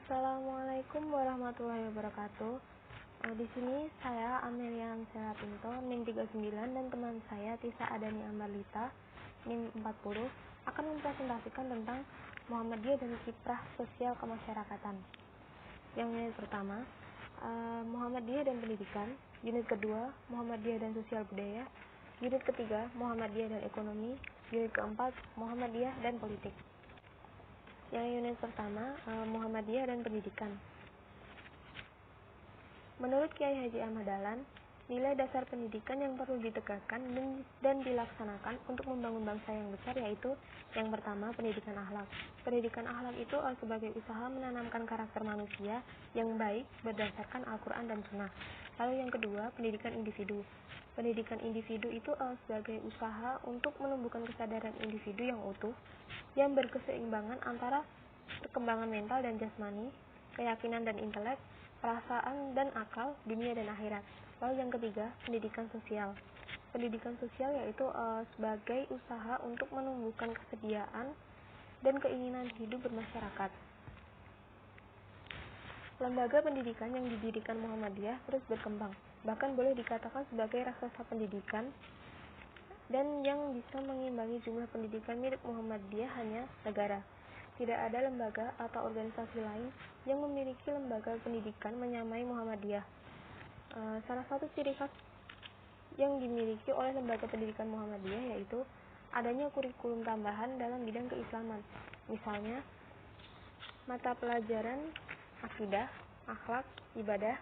Assalamualaikum warahmatullahi wabarakatuh. Di sini saya Amelian Pinto, NIM 39, dan teman saya Tisa Adani Amarlita, NIM 40, akan mempresentasikan tentang Muhammadiyah dan kiprah sosial kemasyarakatan. Yang unit pertama, Muhammadiyah dan pendidikan. Unit kedua, Muhammadiyah dan sosial budaya. Unit ketiga, Muhammadiyah dan ekonomi. Unit keempat, Muhammadiyah dan politik. Yang unit pertama, Muhammadiyah dan pendidikan. Menurut Kiai Haji Ahmad Dahlan, nilai dasar pendidikan yang perlu ditegakkan dan dilaksanakan untuk membangun bangsa yang besar yaitu yang pertama, pendidikan akhlak. Pendidikan akhlak itu sebagai usaha menanamkan karakter manusia yang baik berdasarkan Al-Quran dan Sunnah. Lalu yang kedua, pendidikan individu. Pendidikan individu itu sebagai usaha untuk menumbuhkan kesadaran individu yang utuh, yang berkeseimbangan antara perkembangan mental dan jasmani, keyakinan dan intelek, perasaan dan akal, dunia dan akhirat. Lalu yang ketiga, pendidikan sosial. Pendidikan sosial yaitu sebagai usaha untuk menumbuhkan kesediaan dan keinginan hidup bermasyarakat. Lembaga pendidikan yang didirikan Muhammadiyah terus berkembang, bahkan boleh dikatakan sebagai raksasa pendidikan, dan yang bisa mengimbangi jumlah pendidikan milik Muhammadiyah hanya negara. Tidak ada lembaga atau organisasi lain yang memiliki lembaga pendidikan menyamai Muhammadiyah. Salah satu ciri khas yang dimiliki oleh lembaga pendidikan Muhammadiyah yaitu adanya kurikulum tambahan dalam bidang keislaman. Misalnya, mata pelajaran akidah, akhlak, ibadah,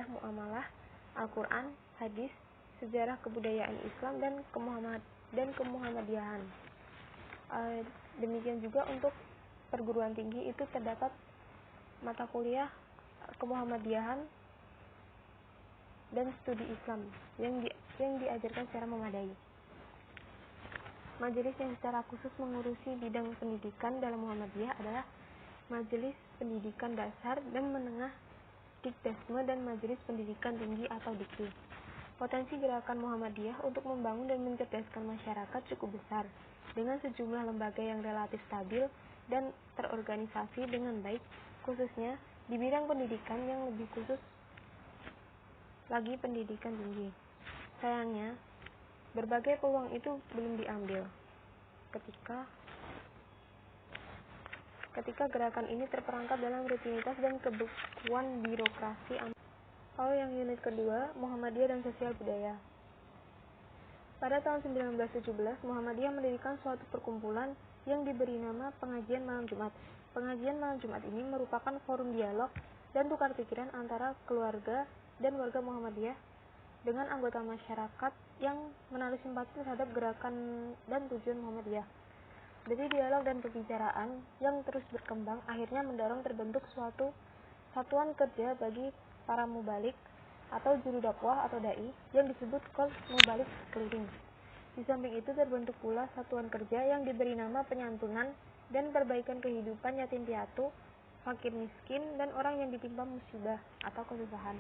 muamalah, Al-Quran, hadis, sejarah kebudayaan Islam dan kemuhammadiyahan. Demikian juga untuk perguruan tinggi itu terdapat mata kuliah kemuhammadiyahan dan studi Islam yang diajarkan secara memadai. Majelis yang secara khusus mengurusi bidang pendidikan dalam Muhammadiyah adalah Majelis Pendidikan Dasar dan Menengah Dikdesme dan Majelis Pendidikan Tinggi atau Dikti. Potensi gerakan Muhammadiyah untuk membangun dan mencerdaskan masyarakat cukup besar, dengan sejumlah lembaga yang relatif stabil dan terorganisasi dengan baik, khususnya di bidang pendidikan yang lebih khusus lagi pendidikan tinggi. Sayangnya, berbagai peluang itu belum diambil ketika gerakan ini terperangkap dalam rutinitas dan kebekuan birokrasi. Lalu yang unit kedua, Muhammadiyah dan sosial budaya. Pada tahun 1917, Muhammadiyah mendirikan suatu perkumpulan yang diberi nama Pengajian Malam Jumat. Pengajian Malam Jumat ini merupakan forum dialog dan tukar pikiran antara keluarga dan warga Muhammadiyah dengan anggota masyarakat yang menaruh simpati terhadap gerakan dan tujuan Muhammadiyah. Dari dialog dan pembicaraan yang terus berkembang, akhirnya mendorong terbentuk suatu satuan kerja bagi para mubalik atau juru dakwah atau dai yang disebut Kol Mubalik Keliling. Di samping itu terbentuk pula satuan kerja yang diberi nama penyantunan dan perbaikan kehidupan yatim piatu, fakir miskin, dan orang yang ditimpa musibah atau kesusahan.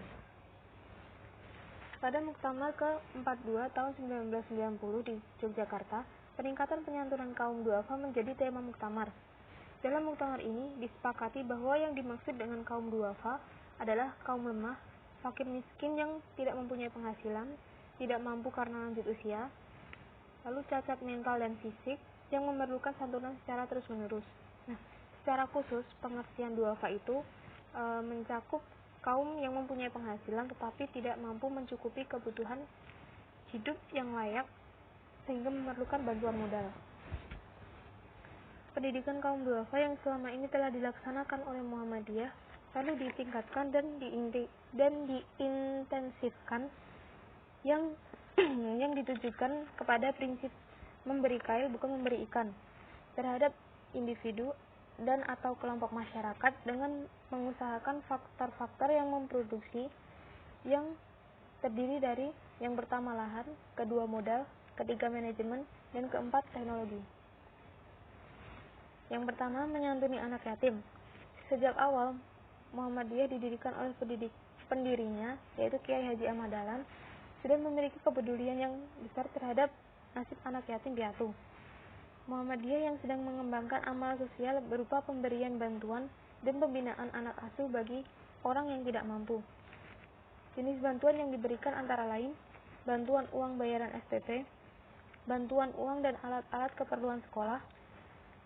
Pada Muktamar ke-42 tahun 1990 di Yogyakarta, peningkatan penyantunan kaum duafa menjadi tema muktamar. Dalam muktamar ini disepakati bahwa yang dimaksud dengan kaum duafa adalah kaum lemah, fakir miskin yang tidak mempunyai penghasilan, tidak mampu karena lanjut usia, lalu cacat mental dan fisik yang memerlukan santunan secara terus-menerus. Nah, secara khusus pengertian duafa itu mencakup kaum yang mempunyai penghasilan tetapi tidak mampu mencukupi kebutuhan hidup yang layak sehingga memerlukan bantuan modal. Pendidikan kaum duafa yang selama ini telah dilaksanakan oleh Muhammadiyah lalu ditingkatkan dan diintensifkan yang ditujukan kepada prinsip memberi kail bukan memberi ikan terhadap individu dan atau kelompok masyarakat dengan mengusahakan faktor-faktor yang memproduksi yang terdiri dari yang pertama lahan, kedua modal, ketiga manajemen, dan keempat teknologi. Yang pertama, menyantuni anak yatim. Sejak awal Muhammadiyah didirikan oleh pendirinya yaitu Kiai Haji Ahmad Dahlan sudah memiliki kepedulian yang besar terhadap nasib anak yatim piatu. Muhammadiyah yang sedang mengembangkan amal sosial berupa pemberian bantuan dan pembinaan anak asuh bagi orang yang tidak mampu. Jenis bantuan yang diberikan antara lain bantuan uang bayaran SPP, bantuan uang dan alat-alat keperluan sekolah,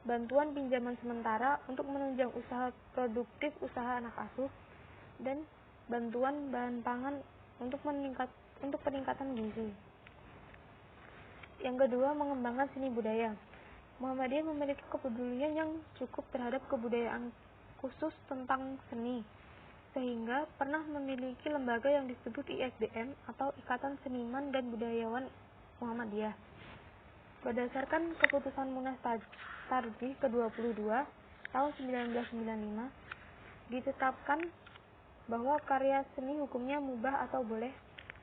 bantuan pinjaman sementara untuk menunjang usaha produktif usaha anak asuh, dan bantuan bahan pangan untuk peningkatan gizi. Yang kedua, mengembangkan seni budaya. Muhammadiyah memiliki kepedulian yang cukup terhadap kebudayaan khusus tentang seni, sehingga pernah memiliki lembaga yang disebut ISDM atau Ikatan Seniman dan Budayawan Muhammadiyah. Berdasarkan keputusan Munas Tarjih ke-22 tahun 1995, ditetapkan bahwa karya seni hukumnya mubah atau boleh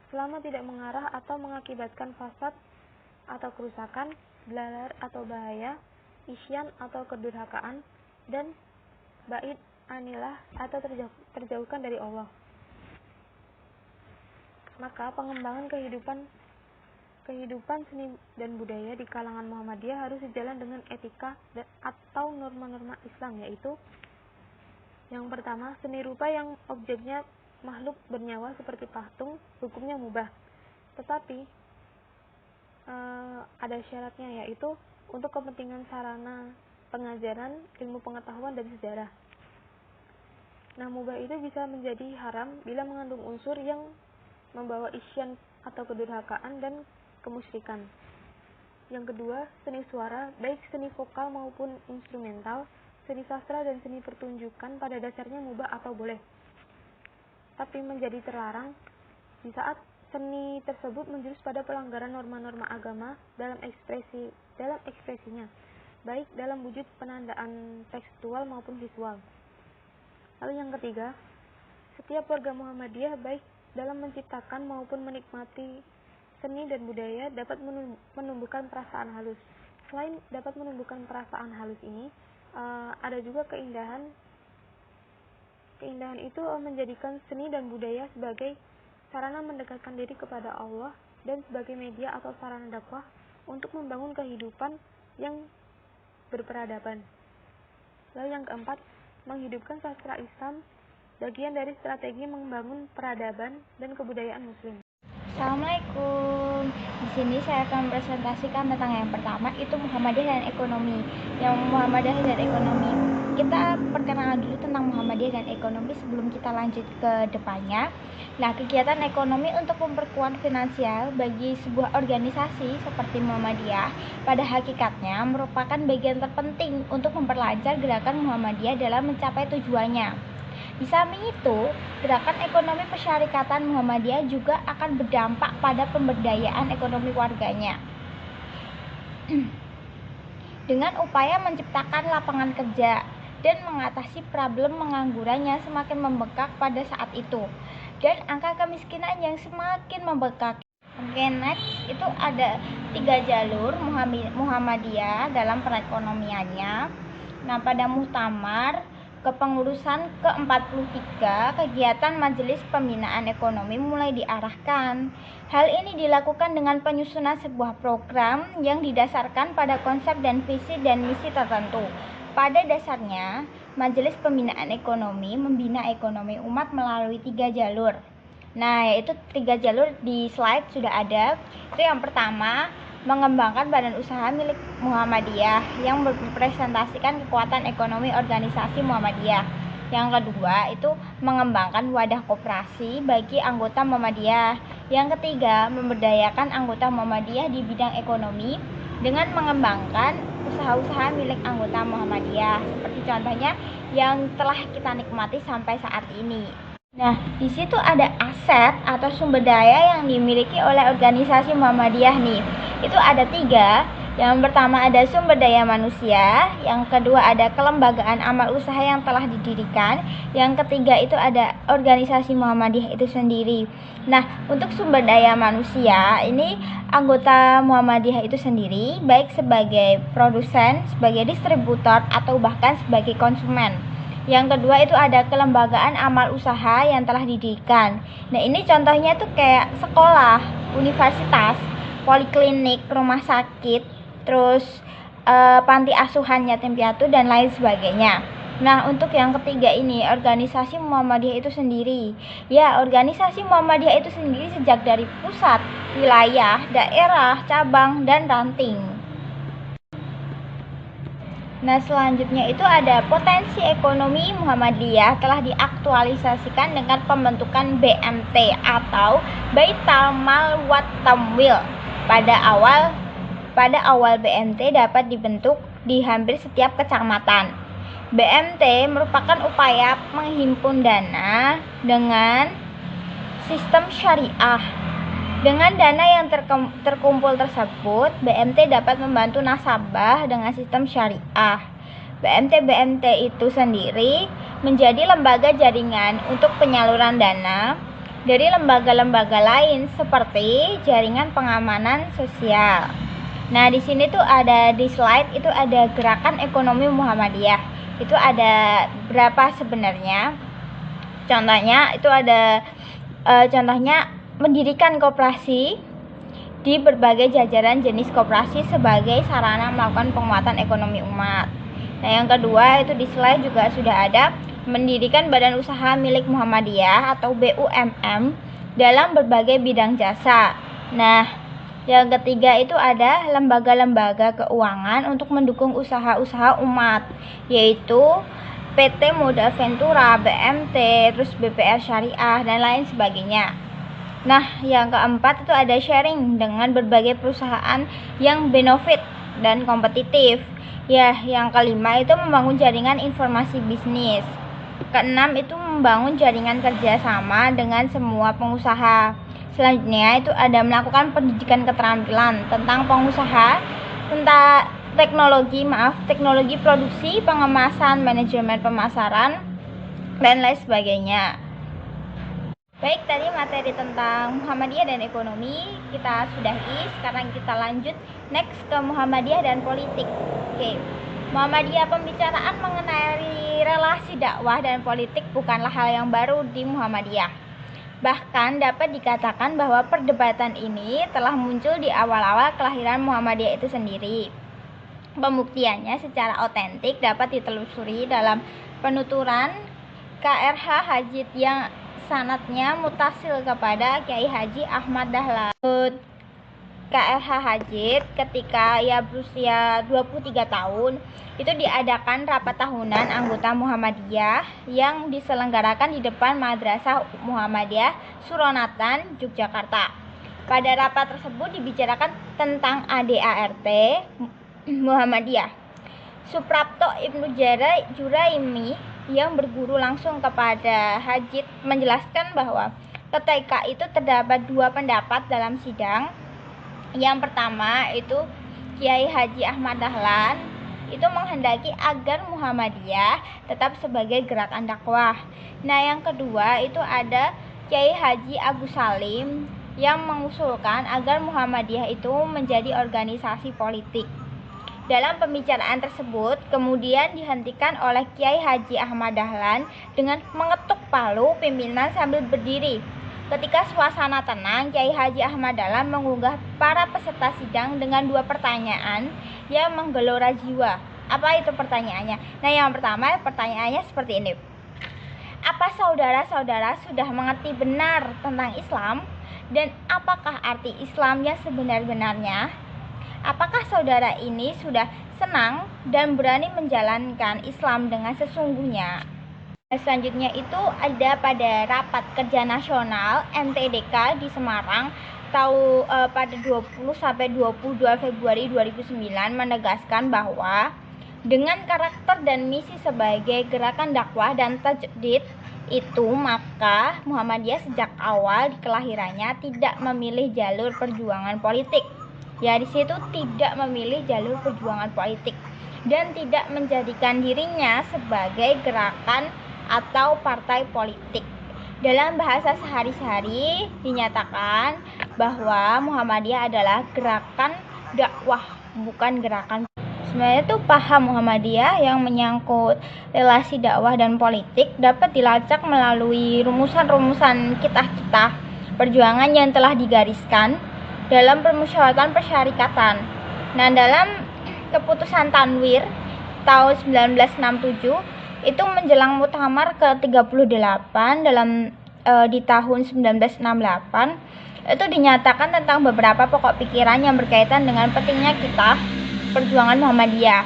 selama tidak mengarah atau mengakibatkan fasad atau kerusakan, belalar atau bahaya, isyan atau kedurhakaan, dan ba'id anilah atau terjauhkan dari Allah. Maka pengembangan kehidupan seni dan budaya di kalangan Muhammadiyah harus sejalan dengan etika atau norma-norma Islam, yaitu yang pertama, seni rupa yang objeknya makhluk bernyawa seperti patung, hukumnya mubah. Tetapi ada syaratnya, yaitu untuk kepentingan sarana pengajaran, ilmu pengetahuan, dan sejarah. Nah, mubah itu bisa menjadi haram bila mengandung unsur yang membawa isyan atau kedurhakaan dan kemusyrikan. Yang kedua, seni suara, baik seni vokal maupun instrumental, seni sastra dan seni pertunjukan pada dasarnya mubah atau boleh, tapi menjadi terlarang di saat seni tersebut menjurus pada pelanggaran norma-norma agama dalam ekspresinya, baik dalam wujud penandaan tekstual maupun visual. Lalu yang ketiga, setiap warga Muhammadiyah baik dalam menciptakan maupun menikmati seni dan budaya dapat menumbuhkan perasaan halus. Selain dapat menumbuhkan perasaan halus ini, ada juga keindahan itu menjadikan seni dan budaya sebagai sarana mendekatkan diri kepada Allah dan sebagai media atau sarana dakwah untuk membangun kehidupan yang berperadaban. Lalu yang keempat, menghidupkan sastra Islam, bagian dari strategi membangun peradaban dan kebudayaan Muslim. Assalamualaikum. Di sini saya akan presentasikan tentang yang pertama, itu Muhammadiyah dan ekonomi. Yang Muhammadiyah dan ekonomi. Kita perkenalan dulu tentang Muhammadiyah dan ekonomi sebelum kita lanjut ke depannya. Nah, kegiatan ekonomi untuk memperkuat finansial bagi sebuah organisasi seperti Muhammadiyah pada hakikatnya merupakan bagian terpenting untuk memperlancar gerakan Muhammadiyah dalam mencapai tujuannya. Di samping itu, gerakan ekonomi persyarikatan Muhammadiyah juga akan berdampak pada pemberdayaan ekonomi warganya. Dengan upaya menciptakan lapangan kerja dan mengatasi problem pengangguran yang semakin membengkak pada saat itu, dan angka kemiskinan yang semakin membengkak. Oke, next itu ada 3 jalur Muhammadiyah dalam perekonomiannya. Nah, pada Muktamar kepengurusan ke-43, kegiatan Majelis Pembinaan Ekonomi mulai diarahkan. Hal ini dilakukan dengan penyusunan sebuah program yang didasarkan pada konsep dan visi dan misi tertentu. Pada dasarnya, Majelis Pembinaan Ekonomi membina ekonomi umat melalui 3 jalur. Nah, yaitu 3 jalur di slide sudah ada. Itu yang pertama, mengembangkan badan usaha milik Muhammadiyah yang merepresentasikan kekuatan ekonomi organisasi Muhammadiyah. Yang kedua, itu mengembangkan wadah koperasi bagi anggota Muhammadiyah. Yang ketiga, memberdayakan anggota Muhammadiyah di bidang ekonomi dengan mengembangkan usaha-usaha milik anggota Muhammadiyah, seperti contohnya yang telah kita nikmati sampai saat ini. Nah, di situ ada aset atau sumber daya yang dimiliki oleh organisasi Muhammadiyah nih. Itu ada 3. Yang pertama ada sumber daya manusia, yang kedua ada kelembagaan amal usaha yang telah didirikan, yang ketiga itu ada organisasi Muhammadiyah itu sendiri. Nah, untuk sumber daya manusia, ini anggota Muhammadiyah itu sendiri, baik sebagai produsen, sebagai distributor, atau bahkan sebagai konsumen. Yang kedua itu ada kelembagaan amal usaha yang telah didirikan. Nah, ini contohnya tuh kayak sekolah, universitas, poliklinik, rumah sakit, terus panti asuhan yatim piatu dan lain sebagainya. Nah, untuk yang ketiga ini, organisasi Muhammadiyah itu sendiri. Ya, organisasi Muhammadiyah itu sendiri sejak dari pusat, wilayah, daerah, cabang, dan ranting. Nah, selanjutnya itu ada potensi ekonomi Muhammadiyah telah diaktualisasikan dengan pembentukan BMT atau Baitul Mal wat Tamwil. Pada awal BMT dapat dibentuk di hampir setiap kecamatan. BMT merupakan upaya menghimpun dana dengan sistem syariah. Dengan dana yang terkumpul tersebut, BMT dapat membantu nasabah dengan sistem syariah. BMT itu sendiri menjadi lembaga jaringan untuk penyaluran dana dari lembaga-lembaga lain seperti jaringan pengamanan sosial. Nah, di sini tuh ada di slide itu ada gerakan ekonomi Muhammadiyah. Itu ada berapa sebenarnya? Contohnya itu ada contohnya mendirikan koperasi di berbagai jajaran jenis koperasi sebagai sarana melakukan penguatan ekonomi umat. Nah, yang kedua itu di slide juga sudah ada mendirikan badan usaha milik Muhammadiyah atau BUMN dalam berbagai bidang jasa. Nah, yang ketiga itu ada lembaga-lembaga keuangan untuk mendukung usaha-usaha umat, yaitu PT Modal Ventura, BMT, terus BPR Syariah, dan lain sebagainya. Nah, yang keempat itu ada sharing dengan berbagai perusahaan yang benefit dan kompetitif. Ya, yang kelima itu membangun jaringan informasi bisnis. Keenam itu membangun jaringan kerjasama dengan semua pengusaha. Selanjutnya itu ada melakukan pendidikan keterampilan tentang pengusaha, tentang teknologi produksi, pengemasan, manajemen pemasaran, dan lain sebagainya. Baik, tadi materi tentang Muhammadiyah dan ekonomi kita sudahi. Sekarang kita lanjut next ke Muhammadiyah dan politik. Oke. Muhammadiyah, pembicaraan mengenai relasi dakwah dan politik bukanlah hal yang baru di Muhammadiyah. Bahkan dapat dikatakan bahwa perdebatan ini telah muncul di awal-awal kelahiran Muhammadiyah itu sendiri. Pembuktiannya secara otentik dapat ditelusuri dalam penuturan KRH Hajid yang sanadnya mutasil kepada Kiai Haji Ahmad Dahlan. KRH Hajid ketika ia berusia 23 tahun itu diadakan rapat tahunan anggota Muhammadiyah yang diselenggarakan di depan Madrasah Muhammadiyah Suronatan, Yogyakarta. Pada rapat tersebut dibicarakan tentang ADART Muhammadiyah. Suprapto Ibnu Juraimi yang berguru langsung kepada Hajid menjelaskan bahwa ketika itu terdapat dua pendapat dalam sidang. Yang pertama itu Kiai Haji Ahmad Dahlan itu menghendaki agar Muhammadiyah tetap sebagai gerakan dakwah. Nah, yang kedua itu ada Kiai Haji Agus Salim yang mengusulkan agar Muhammadiyah itu menjadi organisasi politik. Dalam pembicaraan tersebut kemudian dihentikan oleh Kiai Haji Ahmad Dahlan dengan mengetuk palu pimpinan sambil berdiri. Ketika suasana tenang, Kiai Haji Ahmad Dahlan menggugah para peserta sidang dengan dua pertanyaan yang menggelora jiwa. Apa itu pertanyaannya? Nah, yang pertama pertanyaannya seperti ini. Apa saudara-saudara sudah mengerti benar tentang Islam? Dan apakah arti Islam yang sebenar-benarnya? Apakah saudara ini sudah senang dan berani menjalankan Islam dengan sesungguhnya? Selanjutnya itu ada pada rapat kerja nasional MTDK di Semarang pada 20 sampai 22 Februari 2009 menegaskan bahwa dengan karakter dan misi sebagai gerakan dakwah dan tajdid itu, maka Muhammadiyah sejak awal kelahirannya tidak memilih jalur perjuangan politik. Ya, di situ tidak memilih jalur perjuangan politik dan tidak menjadikan dirinya sebagai gerakan atau partai politik. Dalam bahasa sehari-hari dinyatakan bahwa Muhammadiyah adalah gerakan dakwah, bukan gerakan. Sebenarnya itu paham Muhammadiyah yang menyangkut relasi dakwah dan politik dapat dilacak melalui rumusan-rumusan kitah-kitah perjuangan yang telah digariskan dalam permusyawaratan persyarikatan. Nah, dalam keputusan Tanwir tahun 1967 itu menjelang Muktamar ke-38 di tahun 1968 itu dinyatakan tentang beberapa pokok pikiran yang berkaitan dengan pentingnya kitab perjuangan Muhammadiyah,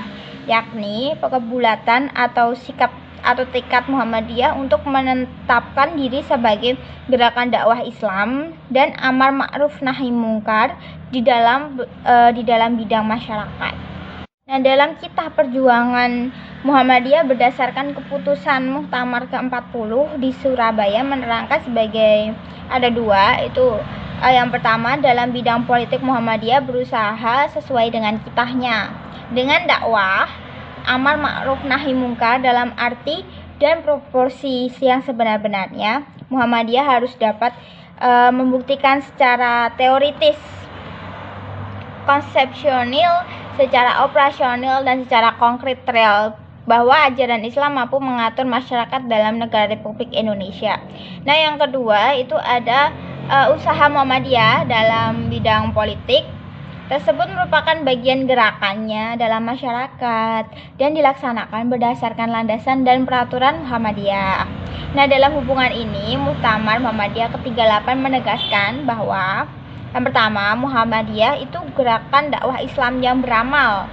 yakni kebulatan atau sikap atau tekad Muhammadiyah untuk menetapkan diri sebagai gerakan dakwah Islam dan amar ma'ruf nahi mungkar di dalam bidang masyarakat. Nah, dalam kitab perjuangan Muhammadiyah berdasarkan keputusan Muktamar ke-40 di Surabaya menerangkan sebagai ada dua, itu yang pertama, dalam bidang politik Muhammadiyah berusaha sesuai dengan kitahnya dengan dakwah amar ma'ruf nahi mungkar dalam arti dan proporsi yang sebenar-benarnya. Muhammadiyah harus dapat membuktikan secara teoritis, konsepsional, secara operasional, dan secara konkret real bahwa ajaran Islam mampu mengatur masyarakat dalam negara Republik Indonesia. Nah, yang kedua itu ada usaha Muhammadiyah dalam bidang politik tersebut merupakan bagian gerakannya dalam masyarakat dan dilaksanakan berdasarkan landasan dan peraturan Muhammadiyah. Nah, dalam hubungan ini Muktamar Muhammadiyah ke-38 menegaskan bahwa yang pertama, Muhammadiyah itu gerakan dakwah Islam yang beramal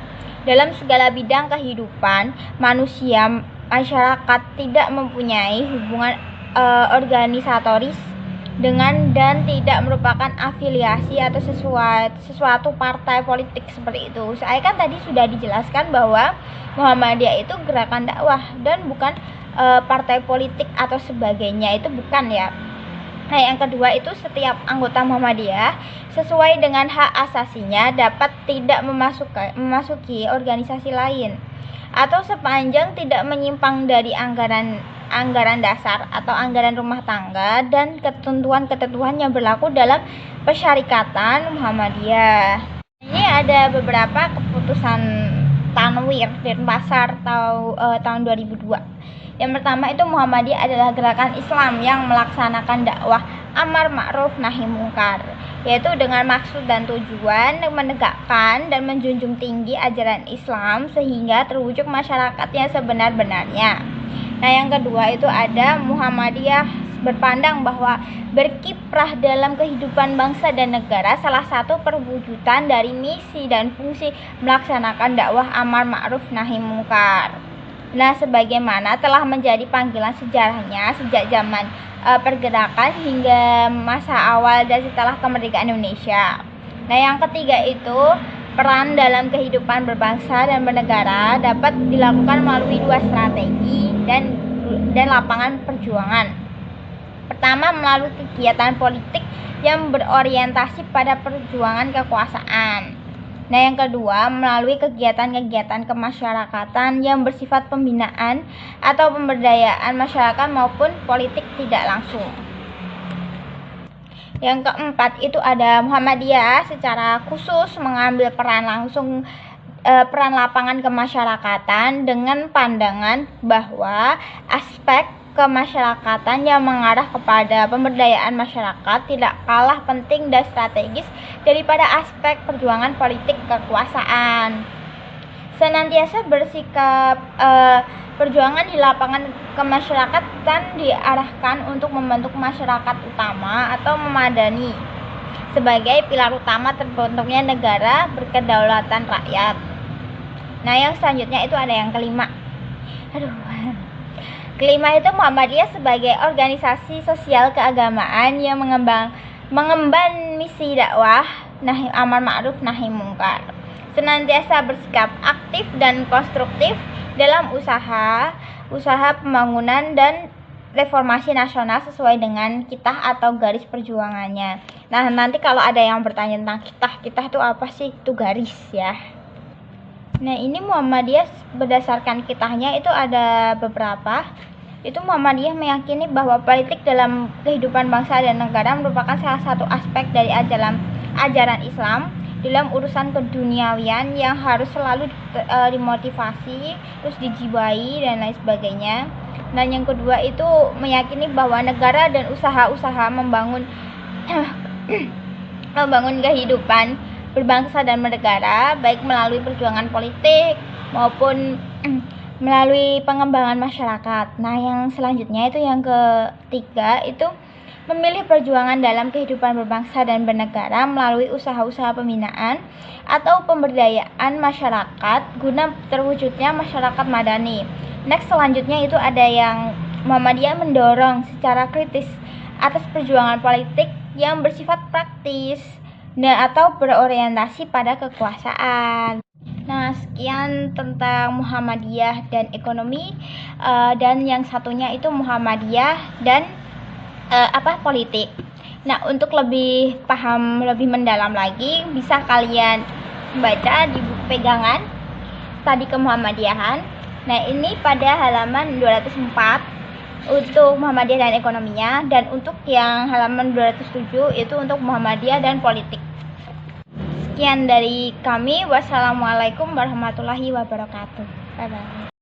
dalam segala bidang kehidupan manusia. Masyarakat tidak mempunyai hubungan organisatoris dengan dan tidak merupakan afiliasi atau sesuatu partai politik seperti itu. Saya kan tadi sudah dijelaskan bahwa Muhammadiyah itu gerakan dakwah dan bukan partai politik atau sebagainya, itu bukan ya. Nah, yang kedua itu setiap anggota Muhammadiyah sesuai dengan hak asasinya dapat tidak memasuki organisasi lain atau sepanjang tidak menyimpang dari anggaran dasar atau anggaran rumah tangga dan ketentuan-ketentuan yang berlaku dalam Persyarikatan Muhammadiyah. Ini ada beberapa keputusan Tanwir Denpasar tahun 2002. Yang pertama itu Muhammadiyah adalah gerakan Islam yang melaksanakan dakwah amar ma'ruf nahi mungkar, yaitu dengan maksud dan tujuan menegakkan dan menjunjung tinggi ajaran Islam sehingga terwujud masyarakat yang sebenar-benarnya. Nah, yang kedua itu ada Muhammadiyah berpandang bahwa berkiprah dalam kehidupan bangsa dan negara salah satu perwujudan dari misi dan fungsi melaksanakan dakwah amar ma'ruf nahi mungkar. Nah, sebagaimana telah menjadi panggilan sejarahnya sejak zaman pergerakan hingga masa awal dan setelah kemerdekaan Indonesia. Nah, yang ketiga itu peran dalam kehidupan berbangsa dan bernegara dapat dilakukan melalui dua strategi dan lapangan perjuangan. Pertama, melalui kegiatan politik yang berorientasi pada perjuangan kekuasaan. Nah, yang kedua, melalui kegiatan-kegiatan kemasyarakatan yang bersifat pembinaan atau pemberdayaan masyarakat maupun politik tidak langsung. Yang keempat itu ada Muhammadiyah secara khusus mengambil peran lapangan kemasyarakatan dengan pandangan bahwa aspek kemasyarakatan yang mengarah kepada pemberdayaan masyarakat tidak kalah penting dan strategis daripada aspek perjuangan politik kekuasaan. Senantiasa bersikap perjuangan di lapangan kemasyarakatan diarahkan untuk membentuk masyarakat utama atau memadani sebagai pilar utama terbentuknya negara berkedaulatan rakyat. Nah, yang selanjutnya itu ada yang kelima. Kelima itu Muhammadiyah sebagai organisasi sosial keagamaan yang mengemban misi dakwah amar ma'ruf nahi mungkar. Senantiasa bersikap aktif dan konstruktif dalam usaha pembangunan dan reformasi nasional sesuai dengan kitah atau garis perjuangannya. Nah, nanti kalau ada yang bertanya tentang kitah itu apa sih? Itu garis ya. Nah, ini Muhammadiyah berdasarkan kitahnya itu ada beberapa. Itu Muhammadiyah meyakini bahwa politik dalam kehidupan bangsa dan negara merupakan salah satu aspek dari ajaran Islam dalam urusan keduniawian yang harus selalu dimotivasi, terus dijiwai dan lain sebagainya. Dan yang kedua itu meyakini bahwa negara dan usaha-usaha membangun kehidupan berbangsa dan bernegara, baik melalui perjuangan politik maupun melalui pengembangan masyarakat. Nah, yang selanjutnya itu yang ketiga itu memilih perjuangan dalam kehidupan berbangsa dan bernegara melalui usaha-usaha pembinaan atau pemberdayaan masyarakat guna terwujudnya masyarakat madani. Next, selanjutnya itu ada yang Muhammadiyah mendorong secara kritis atas perjuangan politik yang bersifat praktis atau berorientasi pada kekuasaan. Nah, sekian tentang Muhammadiyah dan ekonomi, dan yang satunya itu Muhammadiyah dan politik. Nah, untuk lebih paham lebih mendalam lagi, bisa kalian baca di buku pegangan Studi Kemuhammadiyahan. Nah, ini pada halaman 204 untuk Muhammadiyah dan ekonominya, dan untuk yang halaman 207 itu untuk Muhammadiyah dan politik. Sekian dari kami. Wassalamualaikum warahmatullahi wabarakatuh. Bye bye.